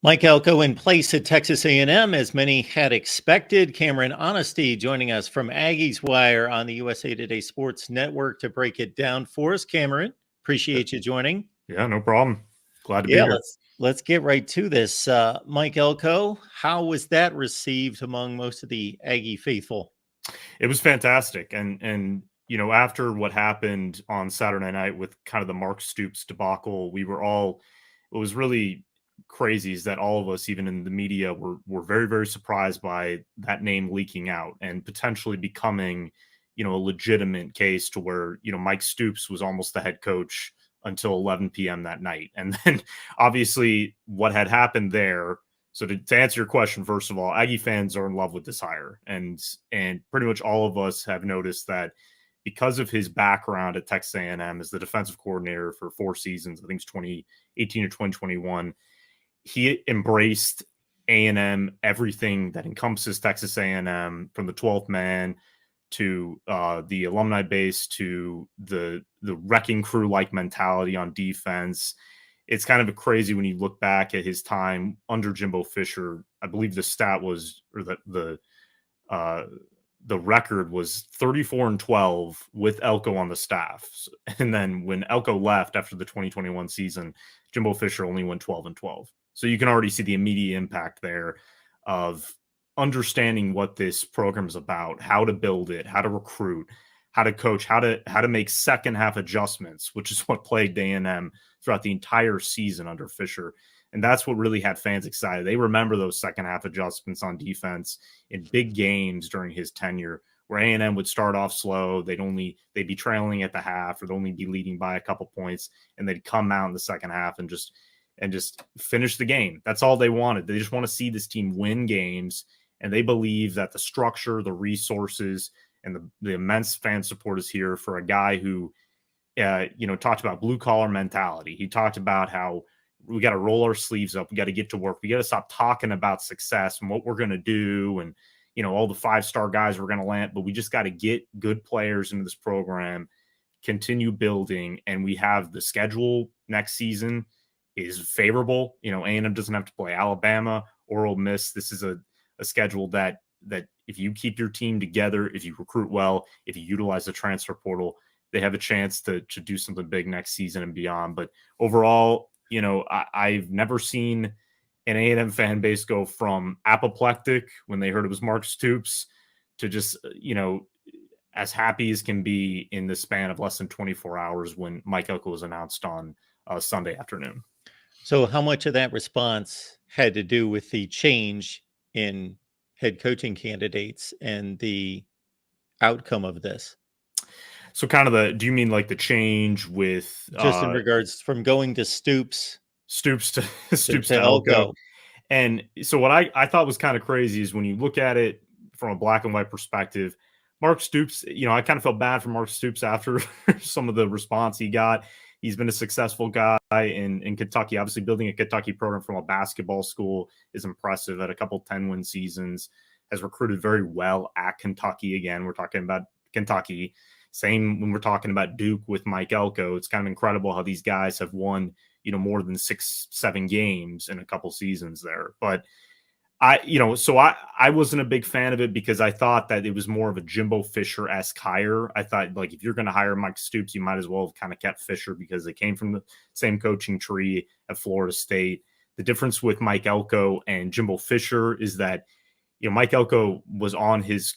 Mike Elko in place at Texas A&M, as many had expected. Cameron Honesty joining us from Aggies Wire on the USA Today Sports Network to break it down for us. Cameron, appreciate you joining. Yeah, no problem. Glad to be Yeah, here. let's get right to this. Mike Elko, how was that received among most of the Aggie faithful? It was fantastic, and after what happened on Saturday night with kind of the Mark Stoops debacle, we were all. It was really crazy is that all of us, even in the media, were very very surprised by that name leaking out and potentially becoming, a legitimate case to where Mike Stoops was almost the head coach until 11 p.m. that night, and then obviously what had happened there. So to answer your question, first of all, Aggie fans are in love with this hire, and pretty much all of us have noticed that because of his background at Texas A&M as the defensive coordinator for 4 seasons, I think it's 2018 or 2021, he embraced A&M, everything that encompasses Texas A&M, from the 12th man to the alumni base to the wrecking crew like mentality on defense. It's kind of crazy when you look back at his time under Jimbo Fisher. I believe the stat was, or the record was 34-12 with Elko on the staff. And then when Elko left after the 2021 season, Jimbo Fisher only went 12-12. So you can already see the immediate impact there of understanding what this program is about, how to build it, how to recruit, how to coach, how to make second half adjustments, which is what plagued A&M throughout the entire season under Fisher. And that's what really had fans excited. They remember those second half adjustments on defense in big games during his tenure, where A&M would start off slow. They'd be trailing at the half, or they'd only be leading by a couple points, and they'd come out in the second half and just finish the game. That's all they wanted. They just want to see this team win games, and they believe that the structure, the resources, and the immense fan support is here for a guy who, talked about blue collar mentality. He talked about how we got to roll our sleeves up. We got to get to work. We got to stop talking about success and what we're going to do, and all the 5-star guys we're going to land. But we just got to get good players into this program, continue building, and we have the schedule next season is favorable. A&M doesn't have to play Alabama or Ole Miss. This is a schedule that if you keep your team together, if you recruit well, if you utilize the transfer portal, they have a chance to do something big next season and beyond. But overall, I've never seen an A&M fan base go from apoplectic when they heard it was Mark Stoops to just, as happy as can be in the span of less than 24 hours when Mike Elko was announced on Sunday afternoon. So how much of that response had to do with the change in head coaching candidates and the outcome of this? So kind of do you mean like the change with just in regards from going to Stoops to Elko? And so what I thought was kind of crazy is when you look at it from a black and white perspective, Mark Stoops, I kind of felt bad for Mark Stoops after some of the response he got. He's been a successful guy in Kentucky. Obviously, building a Kentucky program from a basketball school is impressive. At a couple 10-win seasons, has recruited very well at Kentucky. Again, we're talking about Kentucky. Same when we're talking about Duke with Mike Elko. It's kind of incredible how these guys have won, more than 6-7 games in a couple seasons there. But I wasn't a big fan of it because I thought that it was more of a Jimbo Fisher-esque hire. I thought, like, if you're going to hire Mike Stoops, you might as well have kind of kept Fisher because they came from the same coaching tree at Florida State. The difference with Mike Elko and Jimbo Fisher is that, Mike Elko was on his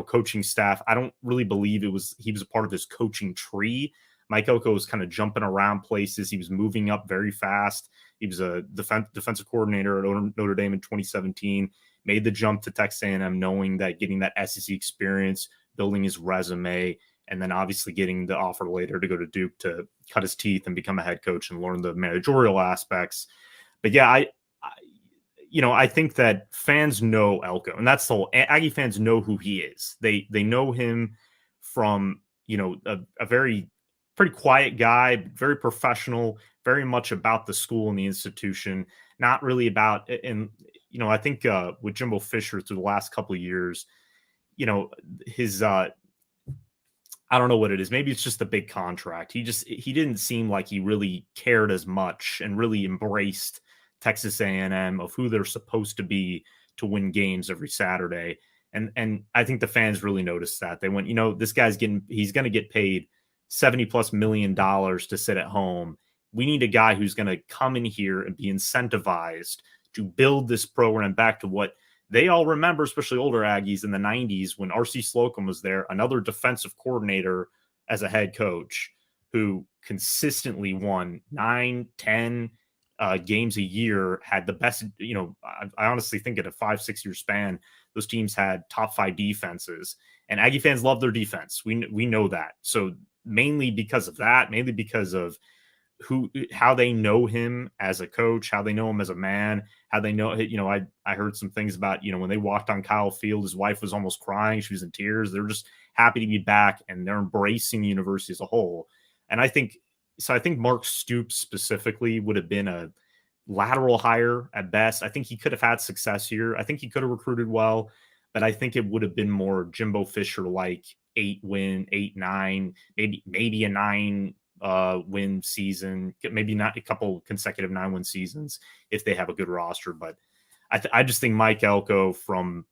coaching staff. I don't really believe he was a part of his coaching tree. Mike Elko was kind of jumping around places. He was moving up very fast. He was a defensive coordinator at Notre Dame in 2017, made the jump to Texas A&M knowing that getting that SEC experience, building his resume, and then obviously getting the offer later to go to Duke to cut his teeth and become a head coach and learn the managerial aspects. But yeah, I think that fans know Elko, and that's the whole. Aggie fans know who he is. They know him from a very pretty quiet guy, very professional, very much about the school and the institution, not really about. And I think with Jimbo Fisher through the last couple of years, his I don't know what it is. Maybe it's just a big contract. He didn't seem like he really cared as much and really embraced Texas A&M, of who they're supposed to be to win games every Saturday. And I think the fans really noticed that. They went, this guy's he's going to get paid $70+ million to sit at home. We need a guy who's going to come in here and be incentivized to build this program back to what they all remember, especially older Aggies in the 90s when R.C. Slocum was there, another defensive coordinator as a head coach who consistently won 9, 10 games a year, had the best, I honestly think in a 5-6 year span, those teams had top 5 defenses, and Aggie fans love their defense. We know that. So mainly because of that, mainly because of how they know him as a coach, how they know him as a man, how they know, I heard some things about, when they walked on Kyle Field, his wife was almost crying. She was in tears. They're just happy to be back, and they're embracing the university as a whole. And I think Mark Stoops specifically would have been a lateral hire at best. I think he could have had success here. I think he could have recruited well, but I think it would have been more Jimbo Fisher like 8, 9, maybe a 9 win season, maybe not a couple consecutive 9-win seasons if they have a good roster. But I just think Mike Elko, from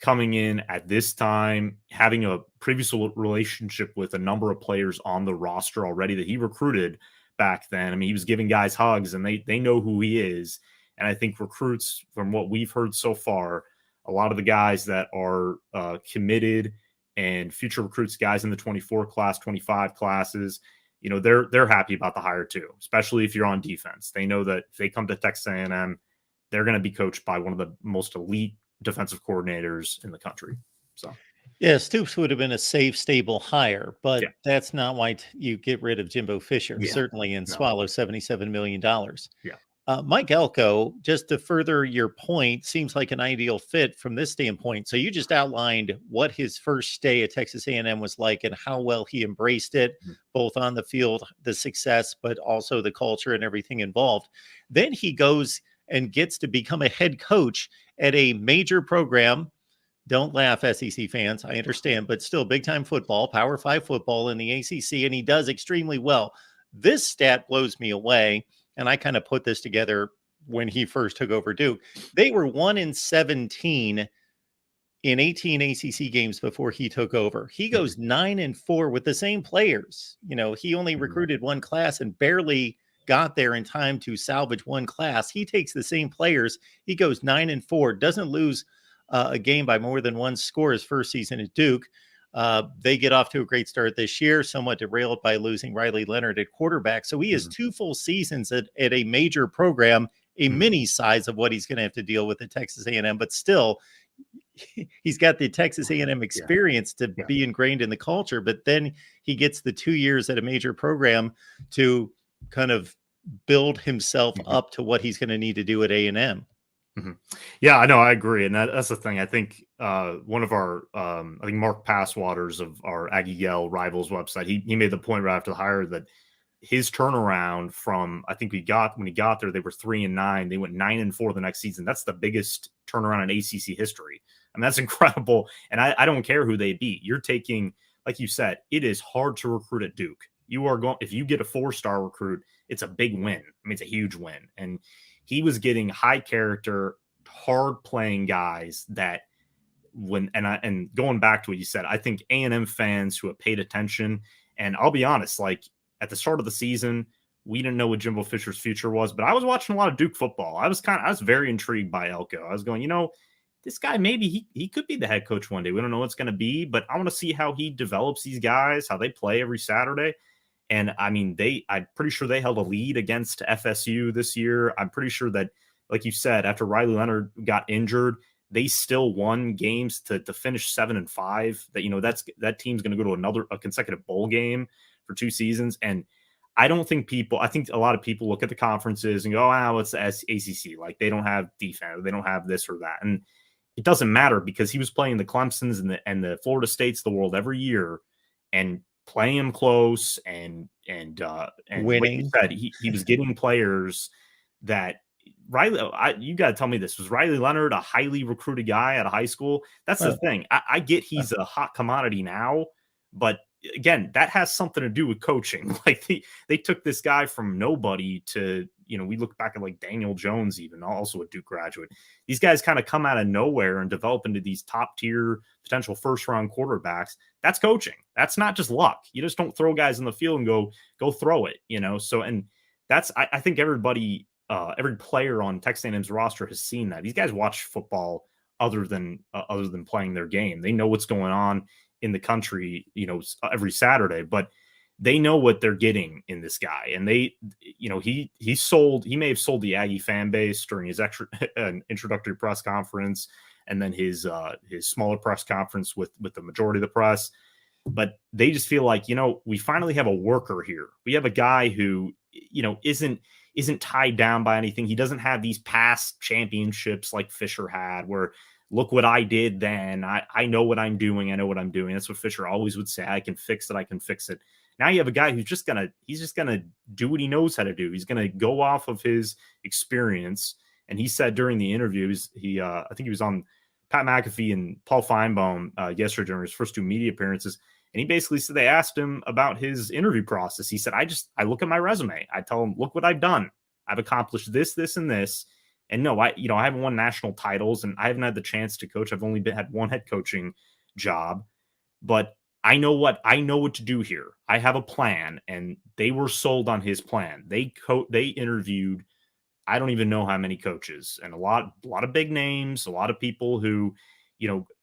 coming in at this time, having a previous relationship with a number of players on the roster already that he recruited back then. I mean, he was giving guys hugs, and they know who he is. And I think recruits, from what we've heard so far, a lot of the guys that are committed and future recruits, guys in the 24 class, 25 classes, they're happy about the hire too, especially if you're on defense. They know that if they come to Texas A&M, they're going to be coached by one of the most elite defensive coordinators in the country. So, yeah, Stoops would have been a safe, stable hire, but that's not why you get rid of Jimbo Fisher, certainly, and swallow $77 million. Yeah. Mike Elko, just to further your point, seems like an ideal fit from this standpoint. So you just outlined what his first stay at Texas A&M was like and how well he embraced it, both on the field, the success, but also the culture and everything involved. Then he goes and gets to become a head coach at a major program. Don't laugh, SEC fans. I understand, but still big time football, Power 5 football in the ACC, and he does extremely well. This stat blows me away. And I kind of put this together when he first took over Duke. They were 1-17 in 18 ACC games before he took over. He goes 9-4 with the same players. He only recruited one class and barely got there in time to salvage one class. He takes the same players. He goes 9-4, doesn't lose a game by more than one score his first season at Duke. They get off to a great start this year, somewhat derailed by losing Riley Leonard at quarterback. So he has 2 full seasons at a major program, a mini size of what he's going to have to deal with at Texas A&M, but still he's got the Texas A&M experience to be ingrained in the culture. But then he gets the 2 years at a major program to kind of build himself up to what he's going to need to do at A&M. Yeah, I know. I agree. And that's the thing. I think one of our, I think Mark Passwaters of our Aggie Yell Rivals website, he made the point right after the hire that his turnaround from, I think when he got there, they were 3-9. They went 9-4 the next season. That's the biggest turnaround in ACC history. I mean, that's incredible. And I don't care who they beat. You're taking, like you said, it is hard to recruit at Duke. You are going, if you get a 4-star recruit, it's a big win. I mean, it's a huge win. And he was getting high character, hard playing guys that and going back to what you said, I think A&M fans who have paid attention, and I'll be honest, like at the start of the season, we didn't know what Jimbo Fisher's future was, but I was watching a lot of Duke football. I was very intrigued by Elko. I was going, this guy, maybe he could be the head coach one day. We don't know what's going to be, but I want to see how he develops these guys, how they play every Saturday. And I mean, I'm pretty sure they held a lead against FSU this year. I'm pretty sure that, like you said, after Riley Leonard got injured, they still won games to finish 7-5. That team's going to go to a consecutive bowl game for 2 seasons. And I think a lot of people look at the conferences and go, it's the ACC. Like they don't have defense, they don't have this or that. And it doesn't matter because he was playing the Clemsons and the Florida States of the world every year and playing them close and winning. Like you said, he was getting players that Riley. You got to tell me this. Was Riley Leonard a highly recruited guy out of high school? That's the thing. I get he's a hot commodity now, but again, that has something to do with coaching. Like they took this guy from nobody to we look back at like Daniel Jones, even also a Duke graduate. These guys kind of come out of nowhere and develop into these top tier potential first round quarterbacks. That's coaching. That's not just luck. You just don't throw guys in the field and go throw it, So, and that's, I think everybody, every player on Texas A&M's roster has seen that. These guys watch football other than playing their game. They know what's going on in the country, every Saturday, but they know what they're getting in this guy. And they, he may have sold the Aggie fan base during his introductory press conference, and then his smaller press conference with the majority of the press. But they just feel like, we finally have a worker here. We have a guy who, isn't tied down by anything. He doesn't have these past championships like Fisher had, where look what I did then. I know what I'm doing. I know what I'm doing. That's what Fisher always would say. I can fix it. I can fix it. Now you have a guy who's just gonna do what he knows how to do. He's gonna go off of his experience. And he said during the interviews, I think he was on Pat McAfee and Paul Feinbaum yesterday during his first 2 media appearances. And he basically said, they asked him about his interview process. He said, I look at my resume. I tell him, look what I've done. I've accomplished this, this, and this. And no, I haven't won national titles, and I haven't had the chance to coach. I've only had one head coaching job, but I know what to do here. I have a plan, and they were sold on his plan. They interviewed, I don't even know how many coaches, and a lot of big names, a lot of people who,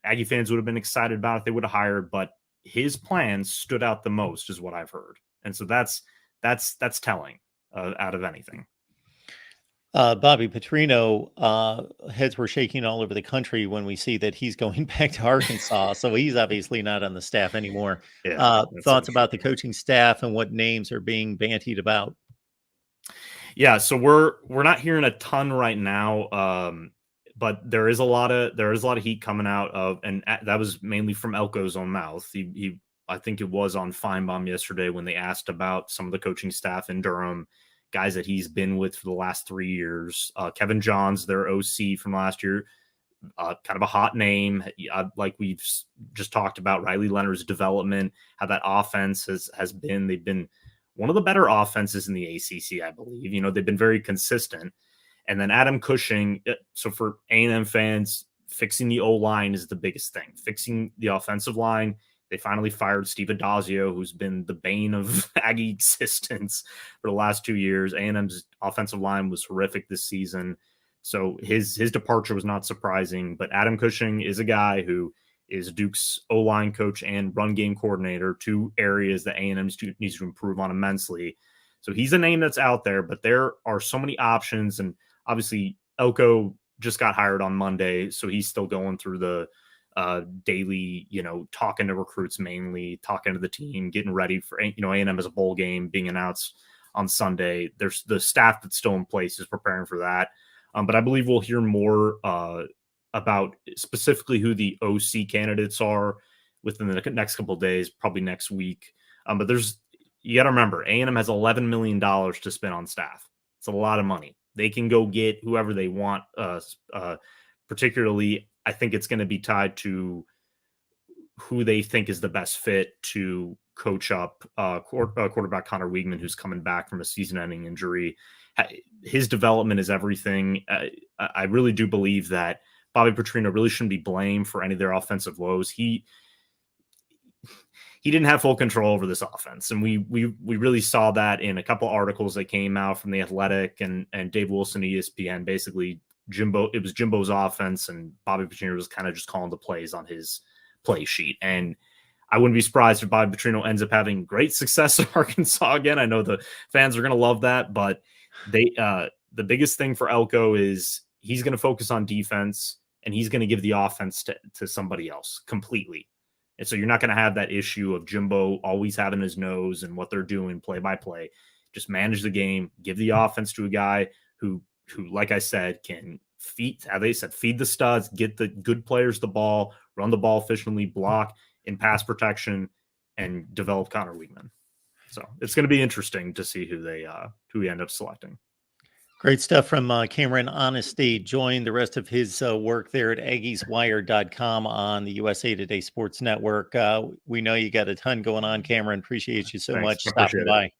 Aggie fans would have been excited about if they would have hired, but his plan stood out the most, is what I've heard. And so that's telling out of anything. Bobby Petrino, heads were shaking all over the country when we see that he's going back to Arkansas. So he's obviously not on the staff anymore. Yeah, thoughts about the coaching staff and what names are being bantied about? Yeah, so we're not hearing a ton right now, but there is a lot of heat coming out of, and that was mainly from Elko's own mouth. He I think it was on Feinbaum yesterday when they asked about some of the coaching staff in Durham, guys that he's been with for the last 3 years. Kevin Johns, their OC from last year, kind of a hot name. Like we've just talked about Riley Leonard's development, how that offense has been. They've been one of the better offenses in the ACC, I believe. They've been very consistent. And then Adam Cushing. So for A&M fans, fixing the O-line is the biggest thing. Fixing the offensive line. They finally fired Steve Adazio, who's been the bane of Aggie existence for the last 2 years. A&M's offensive line was horrific this season. So his departure was not surprising. But Adam Cushing is a guy who is Duke's O-line coach and run game coordinator, 2 areas that A&M needs to improve on immensely. So he's a name that's out there, but there are so many options. And obviously Elko just got hired on Monday, so he's still going through the daily, talking to recruits, mainly talking to the team, getting ready for, A&M as a bowl game being announced on Sunday. There's the staff that's still in place is preparing for that. But I believe we'll hear more about specifically who the OC candidates are within the next couple of days, probably next week. But you got to remember, A&M has $11 million to spend on staff. It's a lot of money. They can go get whoever they want, particularly I think it's going to be tied to who they think is the best fit to coach up quarterback Connor Weigman, who's coming back from a season-ending injury. His development is everything. I really do believe that Bobby Petrino really shouldn't be blamed for any of their offensive woes. He didn't have full control over this offense, and we really saw that in a couple articles that came out from The Athletic and Dave Wilson, ESPN. Basically, it was Jimbo's offense, and Bobby Petrino was kind of just calling the plays on his play sheet. And I wouldn't be surprised if Bobby Petrino ends up having great success in Arkansas again. I know the fans are going to love that, but the biggest thing for Elko is he's going to focus on defense, and he's going to give the offense to somebody else completely. And so you're not going to have that issue of Jimbo always having his nose and what they're doing play by play. Just manage the game, give the offense to a guy who, like I said, can feed the studs, get the good players the ball, run the ball efficiently, block in pass protection, and develop Connor Weigman. So it's going to be interesting to see who we end up selecting. Great stuff from Cameron Honesty. Join the rest of his work there at aggieswire.com on the USA Today Sports Network. We know you got a ton going on, Cameron. Appreciate you so much stopping by.